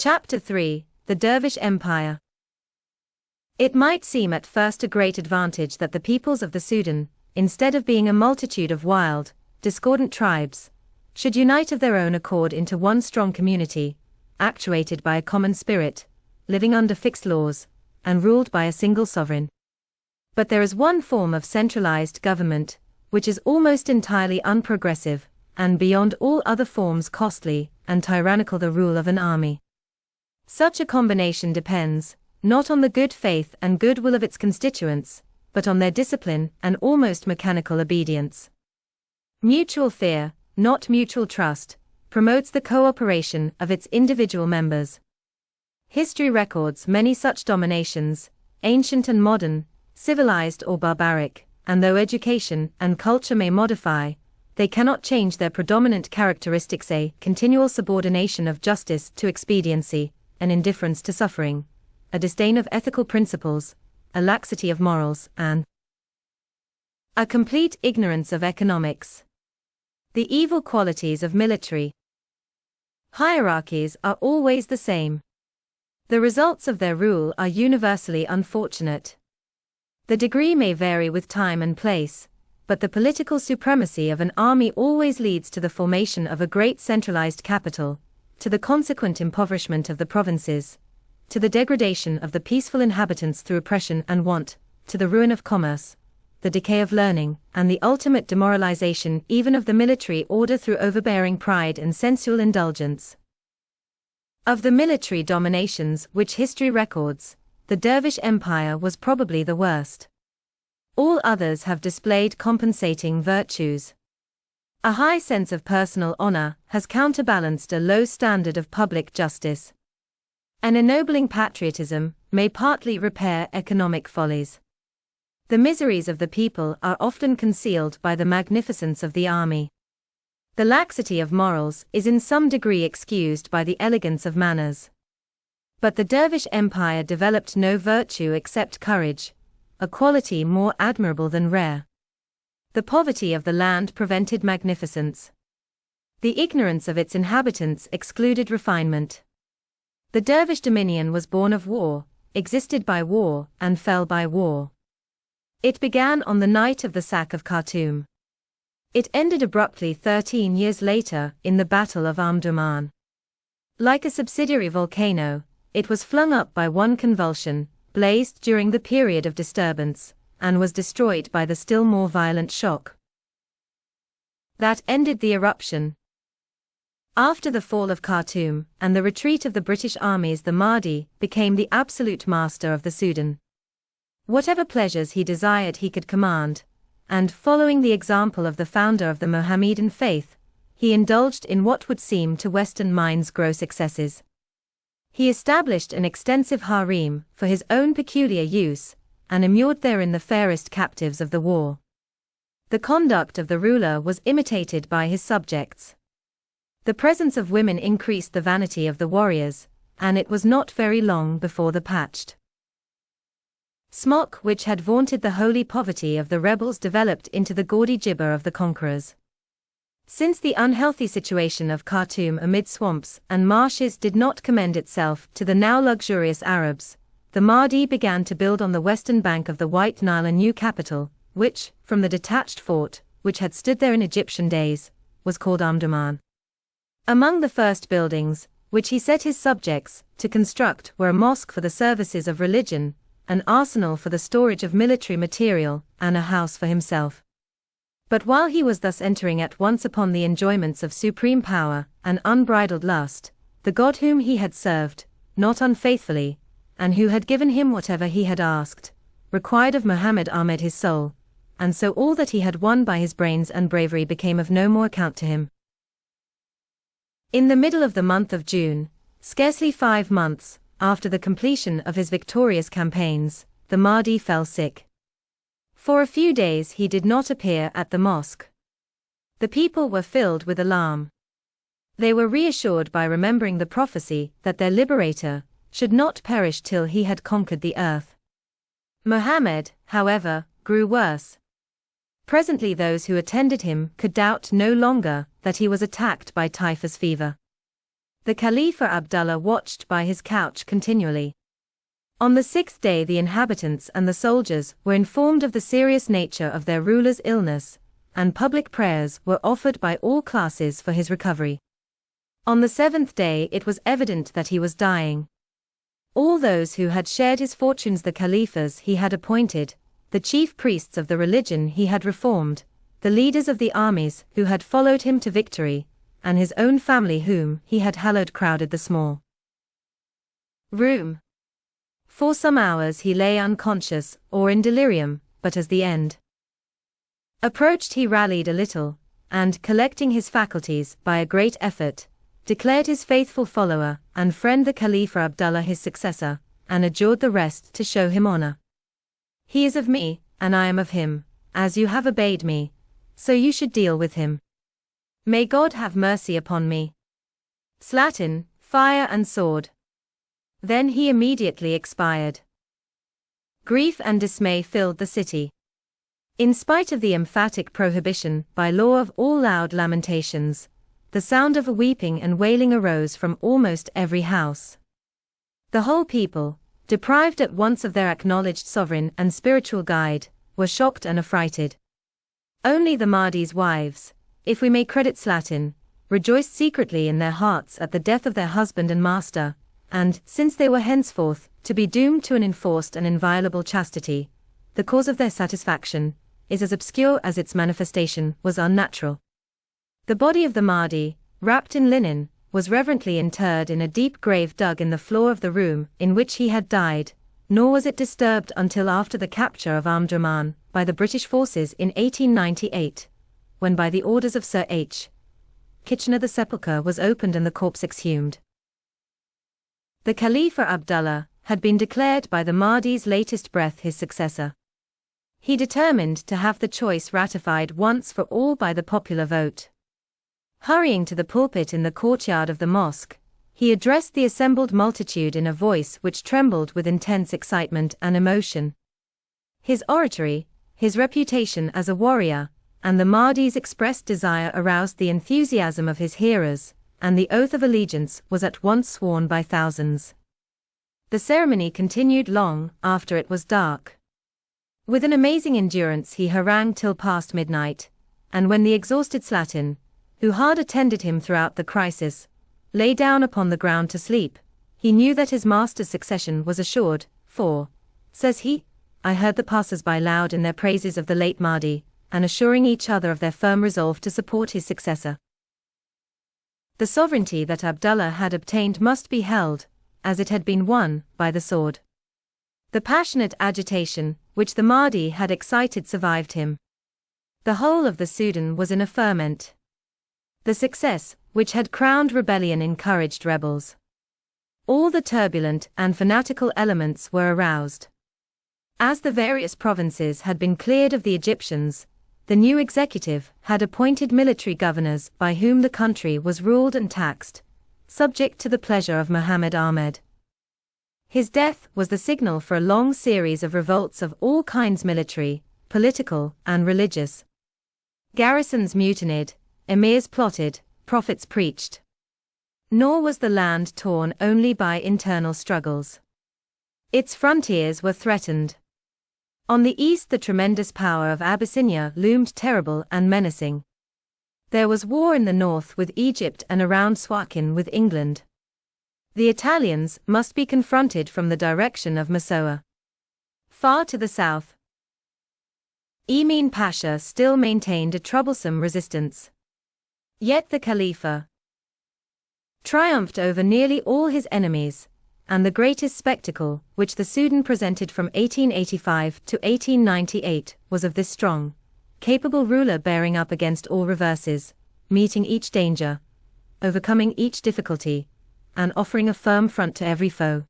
Chapter 3, The Dervish Empire. It might seem at first a great advantage that the peoples of the Sudan, instead of being a multitude of wild, discordant tribes, should unite of their own accord into one strong community, actuated by a common spirit, living under fixed laws, and ruled by a single sovereign. But there is one form of centralized government, which is almost entirely unprogressive, and beyond all other forms costly and tyrannical: the rule of an army. Such a combination depends, not on the good faith and goodwill of its constituents, but on their discipline and almost mechanical obedience. Mutual fear, not mutual trust, promotes the cooperation of its individual members. History records many such dominations, ancient and modern, civilized or barbaric, and though education and culture may modify, they cannot change their predominant characteristics: a continual subordination of justice to expediency, an indifference to suffering, a disdain of ethical principles, a laxity of morals, and a complete ignorance of economics. The evil qualities of military hierarchies are always the same. The results of their rule are universally unfortunate. The degree may vary with time and place, but the political supremacy of an army always leads to the formation of a great centralized capital, to the consequent impoverishment of the provinces, to the degradation of the peaceful inhabitants through oppression and want, to the ruin of commerce, the decay of learning, and the ultimate demoralization even of the military order through overbearing pride and sensual indulgence. Of the military dominations which history records, the Dervish Empire was probably the worst. All others have displayed compensating virtues. A high sense of personal honor has counterbalanced a low standard of public justice. An ennobling patriotism may partly repair economic follies. The miseries of the people are often concealed by the magnificence of the army. The laxity of morals is in some degree excused by the elegance of manners. But the Dervish Empire developed no virtue except courage, a quality more admirable than rare. The poverty of the land prevented magnificence. The ignorance of its inhabitants excluded refinement. The Dervish dominion was born of war, existed by war, and fell by war. It began on the night of the sack of Khartoum. It ended abruptly 13 years later in the Battle of Omdurman. Like a subsidiary volcano, it was flung up by one convulsion, blazed during the period of disturbance, and was destroyed by the still more violent shock that ended the eruption. After the fall of Khartoum and the retreat of the British armies, the Mahdi became the absolute master of the Sudan. Whatever pleasures he desired he could command, and following the example of the founder of the Mohammedan faith, he indulged in what would seem to Western minds gross excesses. He established an extensive harem for his own peculiar use, and immured therein the fairest captives of the war. The conduct of the ruler was imitated by his subjects. The presence of women increased the vanity of the warriors, and it was not very long before the patched smock which had vaunted the holy poverty of the rebels developed into the gaudy gibber of the conquerors. Since the unhealthy situation of Khartoum amid swamps and marshes did not commend itself to the now luxurious Arabs, the Mahdi began to build on the western bank of the White Nile a new capital, which, from the detached fort, which had stood there in Egyptian days, was called Omdurman. Among the first buildings, which he set his subjects to construct, were a mosque for the services of religion, an arsenal for the storage of military material, and a house for himself. But while he was thus entering at once upon the enjoyments of supreme power and unbridled lust, the God whom he had served, not unfaithfully, and who had given him whatever he had asked, required of Muhammad Ahmed his soul, and so all that he had won by his brains and bravery became of no more account to him. In the middle of the month of June, scarcely 5 months after the completion of his victorious campaigns, the Mahdi fell sick. For a few days he did not appear at the mosque. The people were filled with alarm. They were reassured by remembering the prophecy that their liberator should not perish till he had conquered the earth. Muhammad, however, grew worse. Presently those who attended him could doubt no longer that he was attacked by typhus fever. The Khalifa Abdullah watched by his couch continually. On the 6th day the inhabitants and the soldiers were informed of the serious nature of their ruler's illness, and public prayers were offered by all classes for his recovery. On the 7th day it was evident that he was dying. All those who had shared his fortunes, the caliphs he had appointed, the chief priests of the religion he had reformed, the leaders of the armies who had followed him to victory, and his own family whom he had hallowed, crowded the small room. For some hours he lay unconscious or in delirium, but as the end approached he rallied a little, and, collecting his faculties by a great effort, declared his faithful follower and friend the Khalifa Abdullah his successor, and adjured the rest to show him honor. He is of me, and I am of him, as you have obeyed me, so you should deal with him. May God have mercy upon me. Slatin, fire and sword. Then he immediately expired. Grief and dismay filled the city. In spite of the emphatic prohibition by law of all loud lamentations, the sound of weeping and wailing arose from almost every house. The whole people, deprived at once of their acknowledged sovereign and spiritual guide, were shocked and affrighted. Only the Mahdi's wives, if we may credit Slatin, rejoiced secretly in their hearts at the death of their husband and master, and, since they were henceforth to be doomed to an enforced and inviolable chastity, the cause of their satisfaction is as obscure as its manifestation was unnatural. The body of the Mahdi, wrapped in linen, was reverently interred in a deep grave dug in the floor of the room in which he had died, nor was it disturbed until after the capture of Omdurman by the British forces in 1898, when by the orders of Sir H. Kitchener the sepulchre was opened and the corpse exhumed. The Khalifa Abdullah had been declared by the Mahdi's latest breath his successor. He determined to have the choice ratified once for all by the popular vote. Hurrying to the pulpit in the courtyard of the mosque, he addressed the assembled multitude in a voice which trembled with intense excitement and emotion. His oratory, his reputation as a warrior, and the Mahdi's expressed desire aroused the enthusiasm of his hearers, and the oath of allegiance was at once sworn by thousands. The ceremony continued long after it was dark. With an amazing endurance he harangued till past midnight, and when the exhausted Slatin, who had attended him throughout the crisis, lay down upon the ground to sleep, he knew that his master's succession was assured, for, says he, I heard the passers-by loud in their praises of the late Mahdi, and assuring each other of their firm resolve to support his successor. The sovereignty that Abdullah had obtained must be held, as it had been won, by the sword. The passionate agitation which the Mahdi had excited survived him. The whole of the Sudan was in a ferment. The success which had crowned rebellion encouraged rebels. All the turbulent and fanatical elements were aroused. As the various provinces had been cleared of the Egyptians, the new executive had appointed military governors by whom the country was ruled and taxed, subject to the pleasure of Muhammad Ahmed. His death was the signal for a long series of revolts of all kinds, military, political, and religious. Garrisons mutinied, emirs plotted, prophets preached. Nor was the land torn only by internal struggles. Its frontiers were threatened. On the east the tremendous power of Abyssinia loomed terrible and menacing. There was war in the north with Egypt and around Suakin with England. The Italians must be confronted from the direction of Masoa. Far to the south, Emin Pasha still maintained a troublesome resistance. Yet the Khalifa triumphed over nearly all his enemies, and the greatest spectacle which the Sudan presented from 1885 to 1898 was of this strong, capable ruler bearing up against all reverses, meeting each danger, overcoming each difficulty, and offering a firm front to every foe.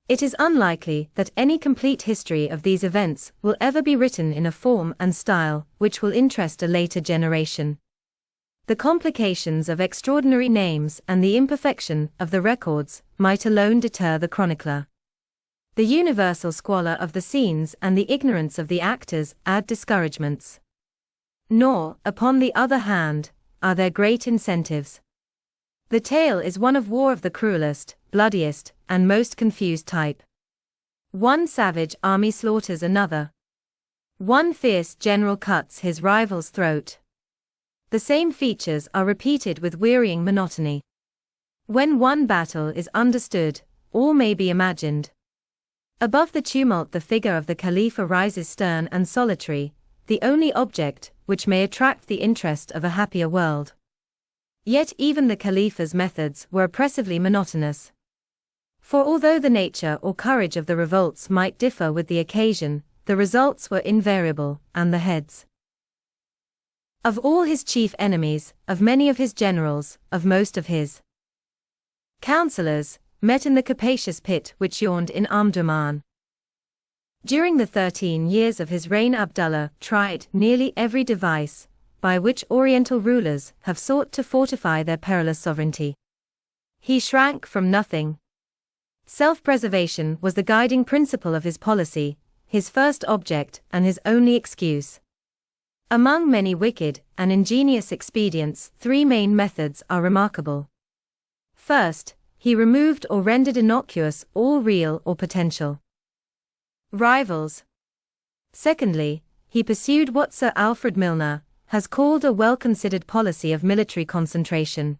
It is unlikely that any complete history of these events will ever be written in a form and style which will interest a later generation. The complications of extraordinary names and the imperfection of the records might alone deter the chronicler. The universal squalor of the scenes and the ignorance of the actors add discouragements. Nor, upon the other hand, are there great incentives. The tale is one of war of the cruelest, bloodiest, and most confused type. One savage army slaughters another. One fierce general cuts his rival's throat. The same features are repeated with wearying monotony. When one battle is understood, all may be imagined. Above the tumult the figure of the Khalifa rises stern and solitary, the only object which may attract the interest of a happier world. Yet even the Khalifa's methods were oppressively monotonous. For although the nature or courage of the revolts might differ with the occasion, the results were invariable, and the heads of all his chief enemies, of many of his generals, of most of his councillors, met in the capacious pit which yawned in Omdurman. During the 13 years of his reign Abdullah tried nearly every device by which Oriental rulers have sought to fortify their perilous sovereignty. He shrank from nothing. Self-preservation was the guiding principle of his policy, his first object and his only excuse. Among many wicked and ingenious expedients, 3 main methods are remarkable. First, he removed or rendered innocuous all real or potential rivals. Secondly, he pursued what Sir Alfred Milner has called a well-considered policy of military concentration.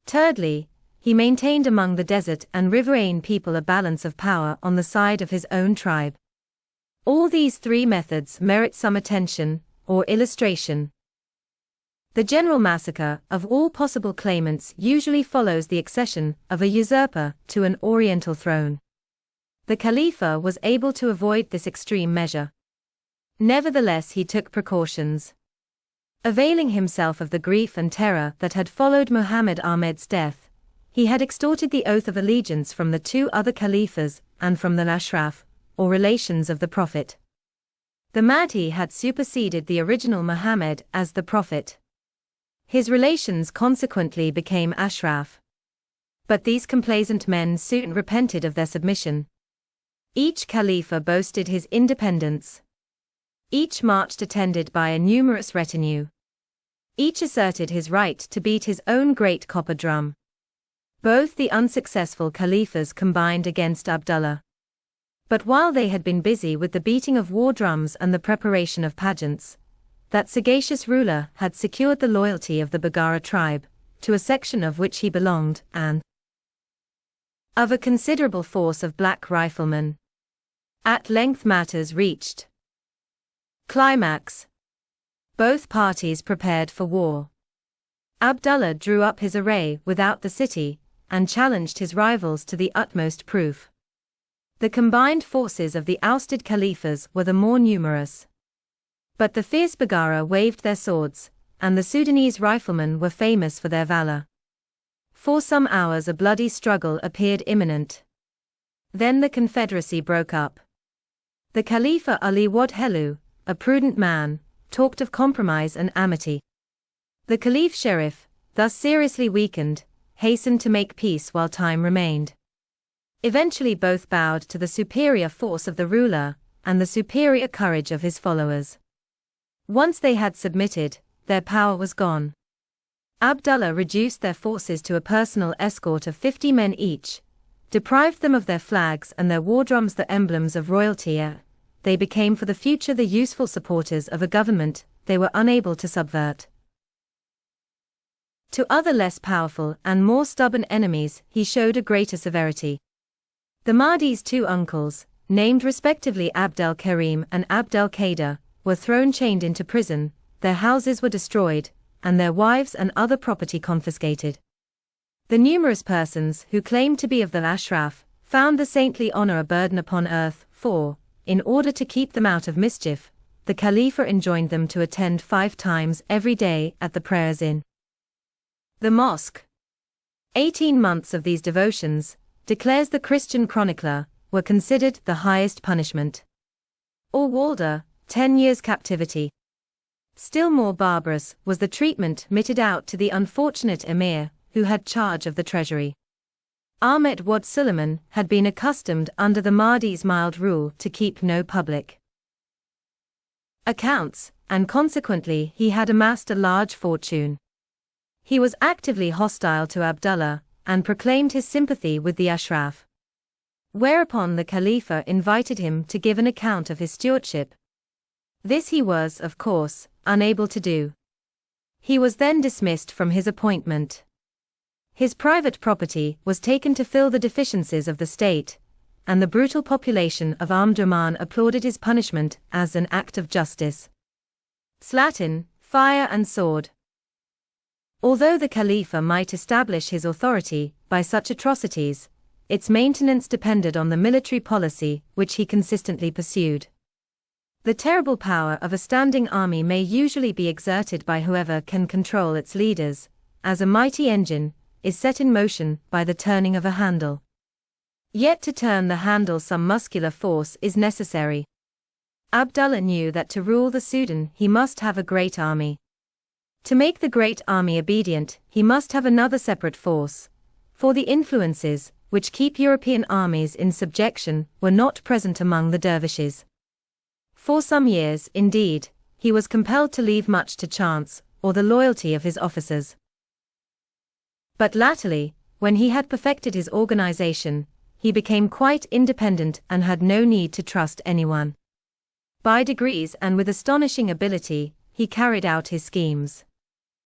Thirdly, he maintained among the desert and riverine people a balance of power on the side of his own tribe. All these 3 methods merit some attention or illustration. The general massacre of all possible claimants usually follows the accession of a usurper to an Oriental throne. The Khalifa was able to avoid this extreme measure. Nevertheless, he took precautions. Availing himself of the grief and terror that had followed Muhammad Ahmed's death, he had extorted the oath of allegiance from the 2 other Khalifas and from the Ashraf, or relations of the Prophet. The Mahdi had superseded the original Muhammad as the Prophet. His relations consequently became Ashraf. But these complaisant men soon repented of their submission. Each Khalifa boasted his independence. Each marched attended by a numerous retinue. Each asserted his right to beat his own great copper drum. Both the unsuccessful Khalifas combined against Abdullah. But while they had been busy with the beating of war drums and the preparation of pageants, that sagacious ruler had secured the loyalty of the Baggara tribe, to a section of which he belonged, and of a considerable force of black riflemen. At length matters reached climax. Both parties prepared for war. Abdullah drew up his array without the city, and challenged his rivals to the utmost proof. The combined forces of the ousted Khalifas were the more numerous. But the fierce Baggara waved their swords, and the Sudanese riflemen were famous for their valor. For some hours a bloody struggle appeared imminent. Then the confederacy broke up. The Khalifa Ali Wad Helu, a prudent man, talked of compromise and amity. The Caliph Sherif, thus seriously weakened, hastened to make peace while time remained. Eventually both bowed to the superior force of the ruler, and the superior courage of his followers. Once they had submitted, their power was gone. Abdullah reduced their forces to a personal escort of 50 men each, deprived them of their flags and their war drums, the emblems of royalty. They became for the future the useful supporters of a government they were unable to subvert. To other less powerful and more stubborn enemies he showed a greater severity. The Mahdi's 2 uncles, named respectively Abd el-Karim and Abd el-Qadir, were thrown chained into prison, their houses were destroyed, and their wives and other property confiscated. The numerous persons who claimed to be of the Ashraf found the saintly honor a burden upon earth, for, in order to keep them out of mischief, the Khalifa enjoined them to attend 5 times every day at the prayers in the mosque. 18 months of these devotions, declares the Christian chronicler, were considered the highest punishment. Or Walder, 10 years captivity. Still more barbarous was the treatment meted out to the unfortunate emir, who had charge of the treasury. Ahmed Wad Suleiman had been accustomed under the Mahdi's mild rule to keep no public accounts, and consequently he had amassed a large fortune. He was actively hostile to Abdullah, and proclaimed his sympathy with the Ashraf. Whereupon the Khalifa invited him to give an account of his stewardship. This he was, of course, unable to do. He was then dismissed from his appointment. His private property was taken to fill the deficiencies of the state, and the brutal population of Omdurman applauded his punishment as an act of justice. Slatin, fire and sword. Although the Khalifa might establish his authority by such atrocities, its maintenance depended on the military policy which he consistently pursued. The terrible power of a standing army may usually be exerted by whoever can control its leaders, as a mighty engine is set in motion by the turning of a handle. Yet to turn the handle some muscular force is necessary. Abdullah knew that to rule the Sudan he must have a great army. To make the great army obedient, he must have another separate force, for the influences which keep European armies in subjection were not present among the dervishes. For some years, indeed, he was compelled to leave much to chance, or the loyalty of his officers. But latterly, when he had perfected his organization, he became quite independent and had no need to trust anyone. By degrees and with astonishing ability, he carried out his schemes.